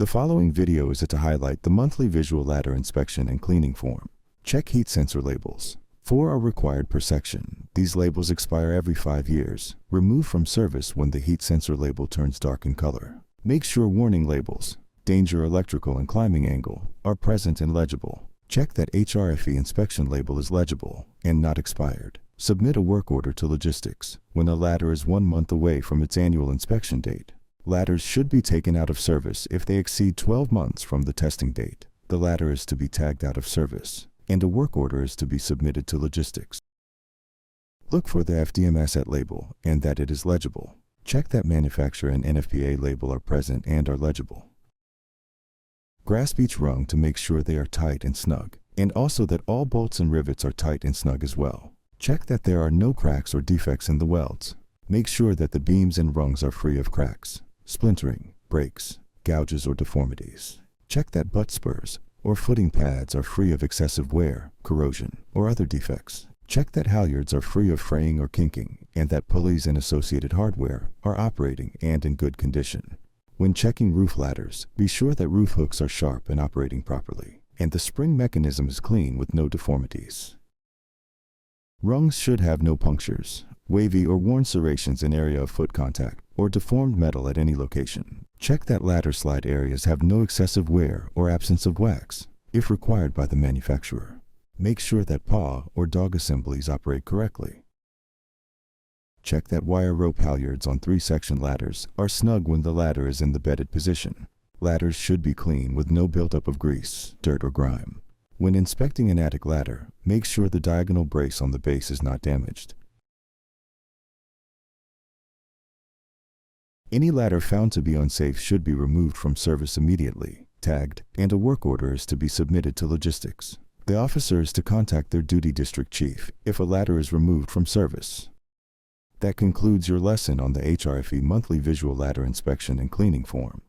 The following video is to highlight the monthly visual ladder inspection and cleaning form. Check heat sensor labels. 4 are required per section. These labels expire every 5 years. Remove from service when the heat sensor label turns dark in color. Make sure warning labels, danger electrical and climbing angle, are present and legible. Check that HRFE inspection label is legible and not expired. Submit a work order to logistics when a ladder is 1 month away from its annual inspection date. Ladders should be taken out of service if they exceed 12 months from the testing date. The ladder is to be tagged out of service, and a work order is to be submitted to logistics. Look for the FDM asset label and that it is legible. Check that manufacturer and NFPA label are present and are legible. Grasp each rung to make sure they are tight and snug, and also that all bolts and rivets are tight and snug as well. Check that there are no cracks or defects in the welds. Make sure that the beams and rungs are free of cracks, splintering, breaks, gouges, or deformities. Check that butt spurs or footing pads are free of excessive wear, corrosion, or other defects. Check that halyards are free of fraying or kinking, and that pulleys and associated hardware are operating and in good condition. When checking roof ladders, be sure that roof hooks are sharp and operating properly, and the spring mechanism is clean with no deformities. Rungs should have no punctures, wavy or worn serrations in area of foot contact, or deformed metal at any location. Check that ladder slide areas have no excessive wear or absence of wax, if required by the manufacturer. Make sure that paw or dog assemblies operate correctly. Check that wire rope halyards on 3-section ladders are snug when the ladder is in the bedded position. Ladders should be clean with no buildup of grease, dirt, or grime. When inspecting an attic ladder, make sure the diagonal brace on the base is not damaged. Any ladder found to be unsafe should be removed from service immediately, tagged, and a work order is to be submitted to logistics. The officer is to contact their duty district chief if a ladder is removed from service. That concludes your lesson on the HRFE monthly visual ladder inspection and cleaning form.